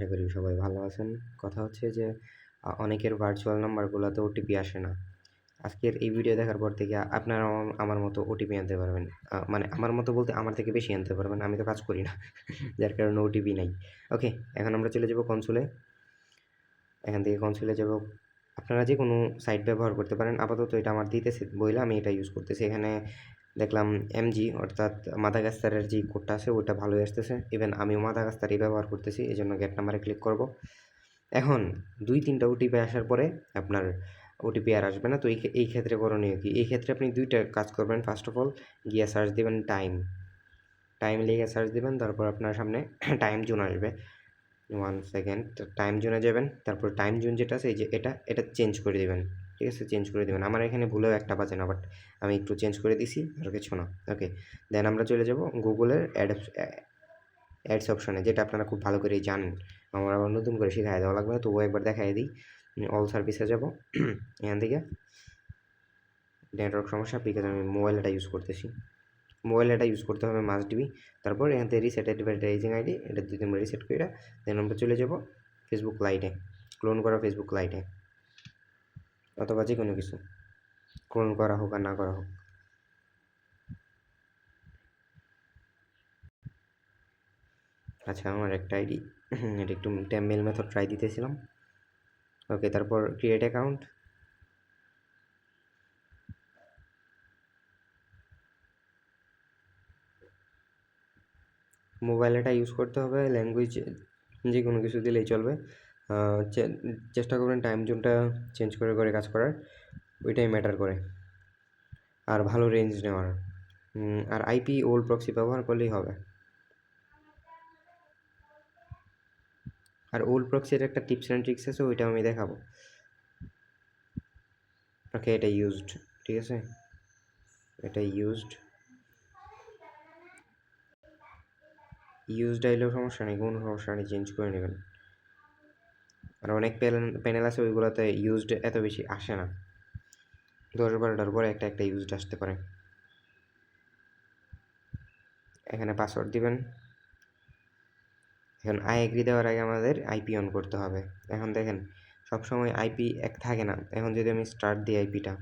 আশা করি সবাই ভালো আছেন। কথা হচ্ছে যে অনেকের ভার্চুয়াল নাম্বারগুলোতে ওটিপি আসে না। আজকের এই ভিডিও দেখার পর থেকে আপনারা আমার মতো ওটিপি আনতে পারবেন। মানে আমার মতো বলতে আমার থেকে বেশি আনতে পারবেন। আমি তো কাজ করি না। যার কারণে ওটিপি নাই। ওকে, এখন আমরা চলে যাব কনসোলে। এখান থেকে কনসোলে যাব। আপনারা যেকোনো সাইট ব্যবহার করতে পারেন। আপাতত এটা আমার দিতেছে বইলা আমি এটা ইউজ করতেছি। এখানে দেখলাম এমজি অর্থাৎ মাদাগাস্কারের যে কোডটা আছে ওইটা ভালোই আসতেছে। ইভেন আমিও মাদাগাস্কারই ব্যবহার করতেছি। এজন্য গেট নাম্বারে ক্লিক করব। এখন ২-৩টা ওটিপি আসার পরে আপনার ওটিপি আর আসবে না। তো এই ক্ষেত্রে করণীয় কি? এই ক্ষেত্রে আপনি ২ টা কাজ করবেন। ফার্স্ট অফ অল গিয়ে সার্চ দিবেন টাইম। টাইম লিখে সার্চ দিবেন। তারপর আপনার সামনে টাইম জোন আসবে। 1 সেকেন্ড। টাইম জোনে যাবেন। তারপর টাইম জোন যেটা আছে এই যে এটা চেঞ্জ করে দিবেন। ঠিক আছে? চেঞ্জ করে দিবেন। আমার এখানে ভুলেও ১টা বাজে না, বাট আমি একটু চেঞ্জ করে দিছি, আর কিছু না। ওকে। দেন আমরা চলে যাব গুগলের অ্যাডস অপশনে, যেটা আপনারা খুব ভালো করেই জানেন। আমার আবার নতুন করে শিখাইয়া দেওয়া লাগবে না, তবুও একবার দেখাইয়া দিই। অল সার্ভিসে যাব। এখান থেকে নেটওয়ার্ক সমস্যা, বিকজ আমি মোবাইল ডাটা ইউজ করতেছি। মোবাইল ডাটা ইউজ করতে হবে মাস্ট বি। তারপর এখান থেকে রিসেট অ্যাডভার্টাইজিং আইডি, এটা ২-৩ বার রিসেট কইরা দেন আমরা চলে যাব ফেসবুক লাইটে। ক্লোন করা ফেসবুক লাইটে অথবা যেকোনো কিছু ক্লোন করা হোক আর না করা হোক। আচ্ছা, আমার একটা আইডি এটা একটু মেল মেথড ট্রাই দিতেছিলাম। ওকে, তারপর create account. Mobile data use করতে হবে, ল্যাঙ্গুয়েজ যেকোনো কিছু দিলেই চলবে। চেষ্টা করবেন টাইম জোনটা চেঞ্জ করে করে কাজ করার, ওইটাই ম্যাটার করে। আর ভালো রেঞ্জ নেওয়ার। আর আইপি ওল্ড প্রক্সি ব্যবহার করলেই হবে। আর ওল্ড প্রক্সির একটা টিপস অ্যান্ড ট্রিক্স আছে, ওইটাও আমি দেখাবো। ওকে, এটা ইউজড। ঠিক আছে, এটা ইউজড আইলেও সমস্যা নেই, কোনো সমস্যা নেই, চেঞ্জ করে নেবেন। আর অনেক প্যানেল আছে ওইগুলোতে ইউজড এত বেশি আসে না, 10-12টার পরে একটা ইউজড আসতে পারে। এখানে পাসওয়ার্ড দিবেন। এখন আই এগ্রি দেওয়ার আগে আমাদের আইপি অন করতে হবে। এখন দেখেন সবসময় আইপি এক থাকে না। এখন যদি আমি স্টার্ট দিই আইপিটা,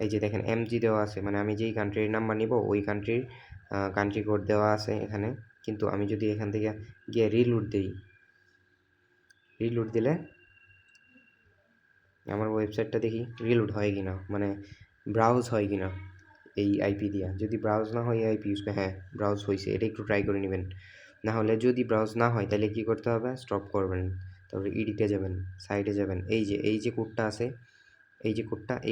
এই যে দেখেন এমজি দেওয়া আছে, মানে আমি যেই কান্ট্রির নাম্বার নিব ওই কান্ট্রির কান্ট্রি কোড দেওয়া আছে এখানে। কিন্তু আমি যদি এখান থেকে গিয়ে রিলোড দিই, রিলোড দিলে আমার ওয়েবসাইটটা দেখি রিলোড হয় কি না, মানে ব্রাউজ হয় কি না এই আইপি দিয়া। যদি ব্রাউজ না হয় এই আইপি ইউজ করে, হ্যাঁ ব্রাউজ হয়েছে, এটা একটু ট্রাই করে নেবেন। না হলে যদি ব্রাউজ না হয় তাহলে কী করতে হবে, স্টপ করবেন। তারপরে ইডিটে যাবেন, সাইডে যাবেন, এই যে কোডটা আছে, এই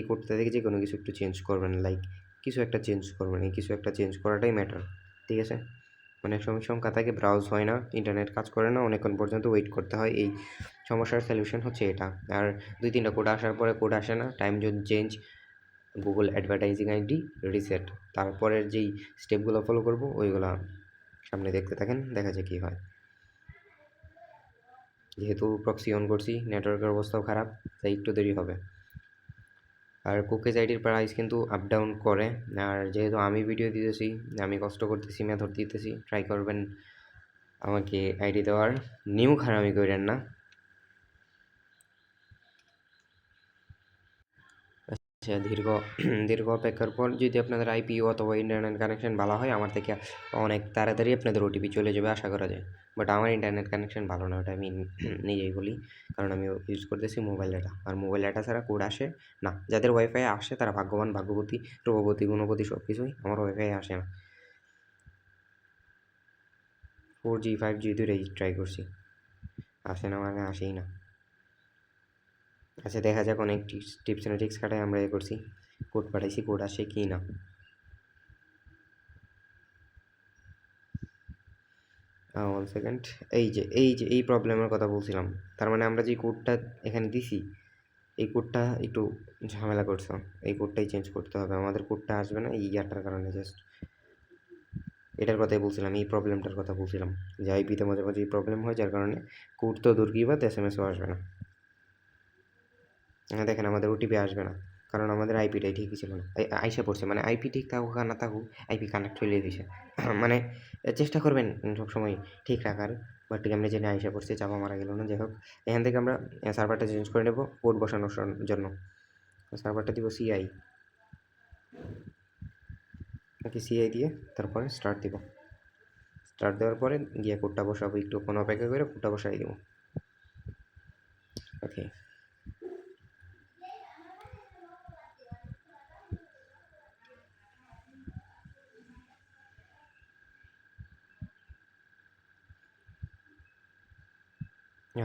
কোডটা থেকে যে কোনো কিছু একটু চেঞ্জ করবেন, লাইক কিছু একটা চেঞ্জ করবেন। এই কিছু একটা চেঞ্জ করাটাই ম্যাটার। ঠিক আছে? অনেক সময় সংখ্যা থাকে, ব্রাউজ হয় না, ইন্টারনেট কাজ করে না, অনেকক্ষণ পর্যন্ত ওয়েট করতে হয়। এই সমস্যার সলিউশন হচ্ছে এটা। আর 2-3টা কোড আসার পরে কোড আসে না, time zone change, Google advertising ID reset, তারপরের যেই স্টেপগুলো ফলো করব ওইগুলো সামনে দেখতে থাকেন, দেখা যায় কী হয়। যেহেতু প্রক্সি অন করছি, নেটওয়ার্কের অবস্থাও খারাপ, তাই একটু দেরি হবে। আর কুকিজ আইডির প্রাইস কিন্তু আপ ডাউন করে। আর যেহেতু আমি ভিডিও দিতেছি, আমি কষ্ট করতেছি, মেথড দিতেছি, ট্রাই করবেন আমাকে আইডি দেওয়ার। নিউ খারামি করেন না। আচ্ছা, দীর্ঘ অপেক্ষার পর যদি আপনাদের আইপি অথবা ইন্টারনেট কানেকশন ভালো হয়, আমার থেকে অনেক তাড়াতাড়ি আপনাদের ওটিপি চলে যাবে আশা করা যায়। বাট আমার ইন্টারনেট কানেকশন ভালো না, ওটা আমি নিজেই বলি, কারণ আমি ইউজ করতেছি মোবাইল ডাটা। আর মোবাইল ডাটা ছাড়া কোড আসে না। যাদের ওয়াইফাই আসে তারা ভাগ্যবান, ভাগ্যবতী, রূপবতী, গুণবতী, সব কিছুই। আমার ওয়াইফাই আসে না। 4G 5G দুটোই ট্রাই করছি, আসে না, মানে আসেই না। আচ্ছা, দেখা যাক, অনেক টিপস অ্যান্ড ট্রিক্স খাটাই আমরা করছি, কোড পাঠাইছি, কোড আসে কি না। 1 সেকেন্ড। এই প্রবলেমের কথা বলছিলাম। তার মানে আমরা যে কোডটা এখানে দিছি, এই কোডটা একটু ঝামেলা করছে। এই কোডটাই চেঞ্জ করতে হবে। আমাদের কোডটা আসবে না এই ইয়ারটার কারণে, জাস্ট এটার কথাই বলছিলাম, এই প্রবলেমটার কথা বলছিলাম, যে আইপিতে মাঝে মাঝে এই প্রবলেম হয়, যার কারণে কোড তো দূর কি বাদ এসএমএসও আসবে না। হ্যাঁ, দেখেন আমাদের ওটিপি আসবে না, কারণ আমাদের আইপিটাই ঠিকই ছিল না। আইসা পড়ছে মানে আইপি ঠিক থাকুক আর না থাকুক আইপি কানেক্ট হইলেই দিছে। মানে চেষ্টা করবেন সবসময় ঠিক রাখার। বাট আমরা জেনে আইসা পড়ছে, চাপা মারা গেল না। যাই হোক, এখান থেকে আমরা সার্ভারটা চেঞ্জ করে নেব কোড বসানোর জন্য। সার্ভারটা দিব সিআই, নাকি সিআই দিয়ে তারপরে স্টার্ট দিব। স্টার্ট দেওয়ার পরে গিয়ে কোডটা বসাবো, একটু কোনো অপেক্ষা করে কোডটা বসাই দেবো। ওকে,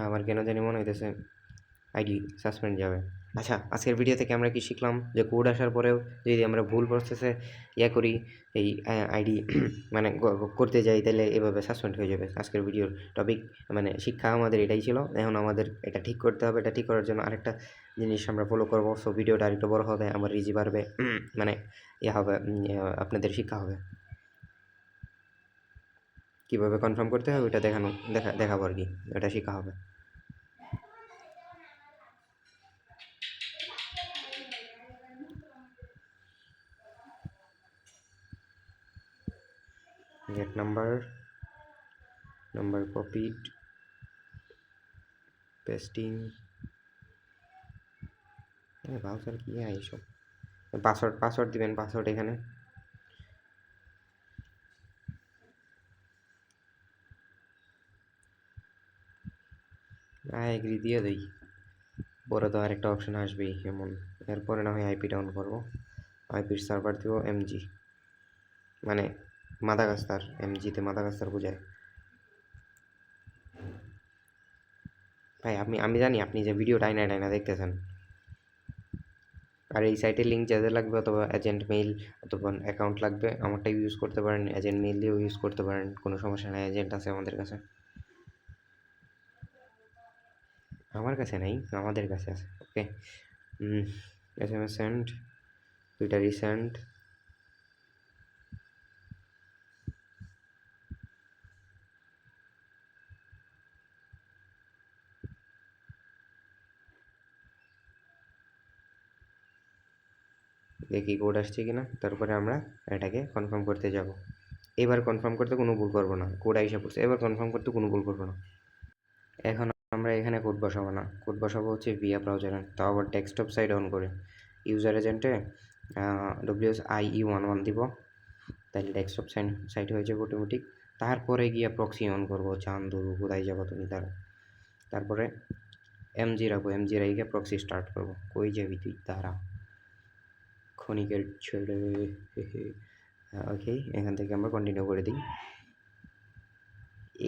আমার কেন জানি মনে হইতেছে আইডি সাসপেন্ড যাবে। আচ্ছা, আজকের ভিডিও থেকে আমরা কি শিখলাম যে কোড আসার পরেও যদি আমরা ভুল প্রসেসে করি, এই আইডি মানে করতে যাই, তাহলে এভাবে সাসপেন্ড হয়ে যাবে। আজকের ভিডিওর টপিক মানে শিক্ষা আমাদের এটাই ছিল। এখন আমাদের এটা ঠিক করতে হবে। এটা ঠিক করার জন্য আরেকটা জিনিস আমরা ফলো করবো। সো ভিডিওটা আরেকটু বড় হবে, আমার রিজি বাড়বে, মানে হবে, আপনাদের শিক্ষা হবে। কীভাবে কনফার্ম করতে হবে ওটা দেখাবো আর কি, এটা শেখা হবে। get number copied, pasting, browser কি এইসব। পাসওয়ার্ড দিবেন, পাসওয়ার্ড এখানে এগ্রি দিয়ে দিই। পরে তো আরেকটা অপশন আসবেই এমন। এরপরে না হয় আইপি ডাউন করবো, আইপির সার্ভার দিব এমজি, মানে মাদাগাস্কার। এমজিতে মাদাগাস্কার বোঝায়। ভাই আমি জানি আপনি যে ভিডিও টাইনা দেখতেছেন। আর এই সাইটের লিঙ্ক যাদের লাগবে, অথবা এজেন্ট মেইল অথবা অ্যাকাউন্ট লাগবে, আমারটা ইউজ করতে পারেন। এজেন্ট মেইল দিয়েও ইউজ করতে পারেন, কোনো সমস্যা নেই। এজেন্ট আছে আমাদের কাছে, আমার কাছে নেই, আমাদের কাছে আছে। ওকে, SMS সেন্ড, দুইটা রিসেন্ট। দেখি কোড আসছে কিনা, তারপরে আমরা এটাকে কনফার্ম করতে যাব। এবার কনফার্ম করতে কোনো ভুল করবো না, কোড আইসা পড়ছে, এবার কনফার্ম করতে কোনো ভুল করবো না। এখন আমরা এখানে কোড বসাবো না, কোড বসাবো হচ্ছে ভিয়া ব্রাউজারে, তাও আবার ডেস্কটপ সাইড অন করে। ইউজার এজেন্টে WSIE11 দিব, তাহলে ডেস্কটপ সাইট হয়ে যাবে অটোমেটিক। তারপরে গিয়ে প্রক্সি অন করবো। চান্দু কোথায় যাবো তুমি? তারপরে এমজি রাখবো, এমজি রাইকে প্রক্সি স্টার্ট করবো। কই যাবি তুই? তারা ক্ষণিকের ছেড়ে। ওকে, এখান থেকে আমরা কন্টিনিউ করে দিই।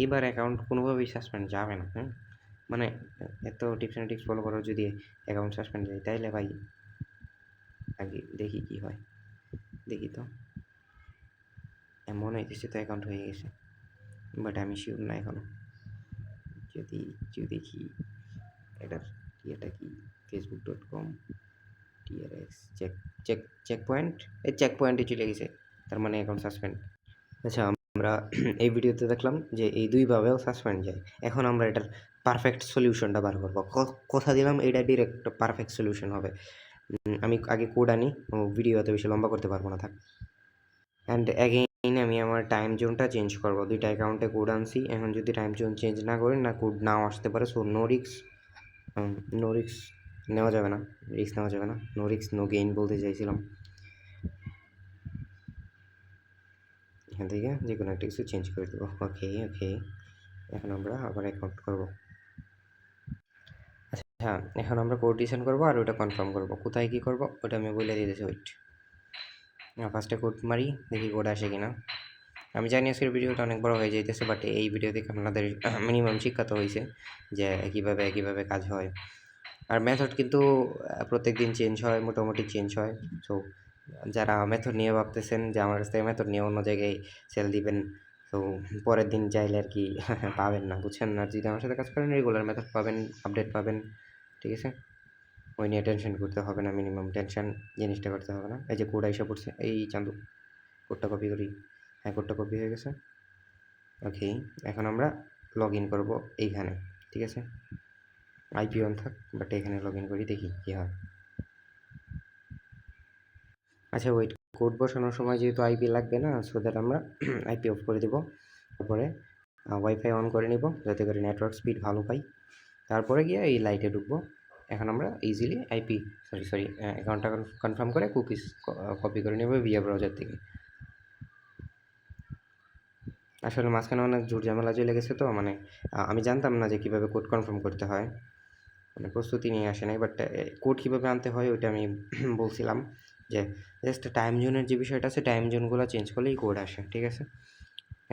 এইবার অ্যাকাউন্ট কোনোভাবেই সাসপেন্ড যাবে না। হ্যাঁ, মানে এত টিপস অ্যান্ড ট্রিক্স ফলো করার যদি অ্যাকাউন্ট সাসপেন্ড যায়, তাইলে ভাই আগে দেখি কি হয়। দেখি তো, মনে হইতেছে তো অ্যাকাউন্ট হয়ে গেছে, বাট আমি শিওর না এখনো। যদি দেখি এটা কি facebook.com TRX চেক পয়েন্ট, এই চেক পয়েন্টে চলে গেছে, তার মানে অ্যাকাউন্ট সাসপেন্ড। আচ্ছা, আমরা এই ভিডিওতে দেখলাম যে এই দুইভাবেও সাসপেন্ড যায়। এখন আমরা এটার পারফেক্ট সলিউশনটা বার করবো। কথা দিলাম এটা ডিরেক্ট পারফেক্ট সলিউশন হবে। আমি আগে কোড আনি, ভিডিও এত বেশি লম্বা করতে পারবো না, থাক। অ্যান্ড অ্যাগেইন আমি আমার টাইম জোনটা চেঞ্জ করবো। দুইটা অ্যাকাউন্টে কোড আনছি, এখন যদি টাইম জোন চেঞ্জ না করি না, কোড নাও আসতে পারে। সো নো রিক্স নেওয়া যাবে না, রিক্স নেওয়া যাবে না। নো রিক্স নো গেইন বলতে চাইছিলাম। এখান থেকে যে কোনো একটা কিছু চেঞ্জ করে দেবো। ওকে, এখন আমরা আবার অ্যাকাউন্ট করবো। আচ্ছা, এখন আমরা কোড ডিসেন্ড করবো আর ওটা কনফার্ম করবো। কোথায় কী করবো ওটা আমি বলে দিতেছি, ওয়েট। ফার্স্টে কোড মারি, দেখি কোড আসে কিনা। আমি জানি আজকের ভিডিওটা অনেক বড় হয়ে যাইতেছে, বাট এই ভিডিও থেকে আপনাদের মিনিমাম শিক্ষা তো হয়েছে যে কীভাবে কাজ হয়। আর মেথড কিন্তু প্রত্যেক দিন চেঞ্জ হয়, মোটামুটি চেঞ্জ হয়। সো যারা মেথড নিয়ে ভাবতেছেন যে আমার কাছ থেকে মেথড নিয়ে অন্য জায়গায় সেল দিবেন, তো পরের দিন চাইলে আর কি পাবেন না, বুঝছেন? আর যদি আমার সাথে কাজ করেন, রেগুলার মেথড পাবেন, আপডেট পাবেন, ঠিক আছে? ওই নিয়ে টেনশন করতে হবে না, মিনিমাম টেনশন জিনিসটা করতে হবে না। এই যে কোড আইসা পড়ছে, এই চান্দু কোডটা কপি করি। হ্যাঁ, কোডটা কপি হয়ে গেছে। ওকে, এখন আমরা লগ ইন করবো এইখানে, ঠিক আছে? আইপি অন থাক, বাট এখানে লগ ইন করি, দেখি কী হয়। আচ্ছা ওয়েট, কোড বসানোর সময় যেহেতু আইপি লাগবে না, সো দ্যাট আমরা আইপি অফ করে দিব। তারপরে ওয়াইফাই অন করে নিব যাতে করে নেটওয়ার্ক স্পিড ভালো পাই। তারপরে গিয়ে এই লাইটে ঢুকবো। এখন আমরা ইজিলি আইপি সরি অ্যাকাউন্টটা কনফার্ম করে কুকিজ কপি করে নেব ভিয়া ব্রাউজার থেকে। আসলে মাঝখানে অনেক ঝুট ঝামেলা চলে গেছে, তো মানে আমি জানতাম না যে কীভাবে কোড কনফার্ম করতে হয়, মানে প্রস্তুতি নিয়ে আসে নাই। বাট কোড কীভাবে আনতে হয় ওইটা আমি বলছিলাম যে জাস্ট টাইম জোনের যে বিষয়টা আছে, টাইম জোনগুলো চেঞ্জ করলেই কোড আসে, ঠিক আছে।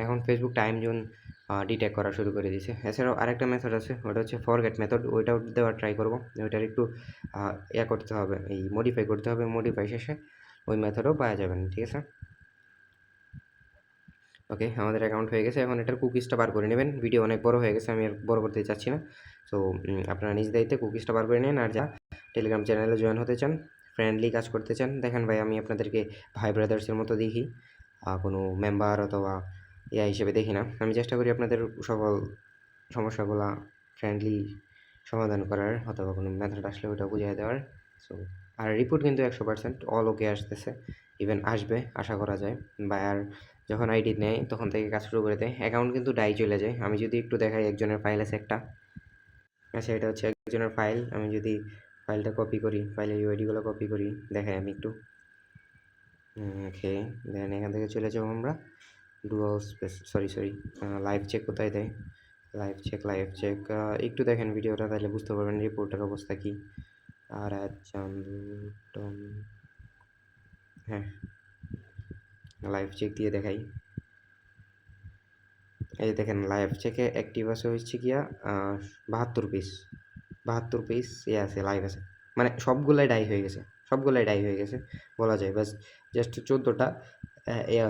এখন ফেসবুক টাইম জোন ডিটেক্ট করা শুরু করে দিয়েছে। এছাড়াও আরেকটা মেথড আছে, ওটা হচ্ছে ফরগেট মেথড, ওইটাও দেওয়ার ট্রাই করবো। ওইটার একটু করতে হবে, এই মডিফাই করতে হবে, মডিফাই শেষে ওই মেথডও পাওয়া যাবেন, ঠিক আছে। ওকে, আমাদের অ্যাকাউন্ট হয়ে গেছে। এখন এটার কুকিজটা বার করে নেবেন। ভিডিও অনেক বড় হয়ে গেছে, আমি আর বড় করতে চাচ্ছি না। সো আপনারা নিজ দায়িত্বে কুকিজটা বার করে নিন। আর যা টেলিগ্রাম চ্যানেলে জয়েন হতে চান, ফ্রেন্ডলি কাজ করতে চান, দেখেন ভাই আমি আপনাদেরকে ভাই ব্রাদার্সের মতো দেখি, কোনো মেম্বার অথবা ইয়া হিসেবে দেখি না। আমি চেষ্টা করি আপনাদের সকল সমস্যাগুলো ফ্রেন্ডলি সমাধান করার, অথবা কোনো মেথড আসলে ওটা বুঝিয়ে দেওয়ার। সো আর রিপোর্ট কিন্তু 100% অল ওকে আসতেছে, ইভেন আসবে আশা করা যায়। বায়ার যখন আইডি নেয় তখন থেকে কাজ শুরু করে দেয়, অ্যাকাউন্ট কিন্তু ডাই চলে যায়। আমি যদি একটু দেখাই, একজনের ফাইল আছে একটা, আচ্ছা এটা হচ্ছে একজনের ফাইল। আমি যদি ফাইলটা কপি করি, ফাইলের ইউআইডিগুলো কপি করি, দেখাই আমি একটু। ওকে, দেন এখান থেকে চলে যাবো আমরা dual space sorry live check কোথায় দেয়, লাইভ চেক একটু দেখেন ভিডিওটা, তাহলে বুঝতে পারবেন রিপোর্টের অবস্থা কী। আর হ্যাঁ, লাইভ চেক দিয়ে দেখাই। এই দেখেন লাইভ চেকে অ্যাক্টিভ আছে হচ্ছে গিয়া 72 পিস আছে, লাইভ আছে, মানে সবগুলাই ডাই হয়ে গেছে, বলা যায়। বাস জাস্ট 14টা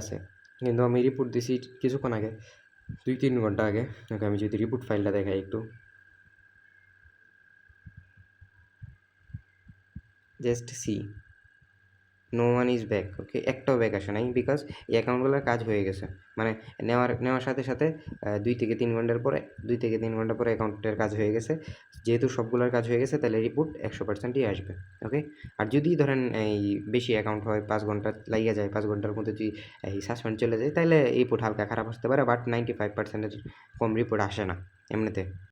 আছে। কিন্তু আমি রিপোর্ট দিছি কিছুক্ষণ আগে, 2-3 ঘন্টা আগে। ওকে, আমি যদি রিপোর্ট ফাইলটা দেখাই একটু, just see, no one is back. Okay, একটাও ব্যাক আসে নাই, বিকজ এই অ্যাকাউন্টগুলোর কাজ হয়ে গেছে। মানে নেওয়ার সাথে সাথে 2 থেকে 3 ঘন্টা পরে অ্যাকাউন্টের কাজ হয়ে গেছে। যেহেতু সবগুলোর কাজ হয়ে গেছে, তাহলে রিপোর্ট 100%ই আসবে। ওকে, আর যদি ধরেন এই বেশি অ্যাকাউন্ট হয়, 5 ঘন্টা লাগিয়ে যায়, 5 ঘন্টার মধ্যে যদি এই সাসপেন্ড চলে যায়, তাহলে রিপোর্ট হালকা খারাপ আসতে পারে, বাট 95%-এর কম রিপোর্ট আসে না এমনিতে।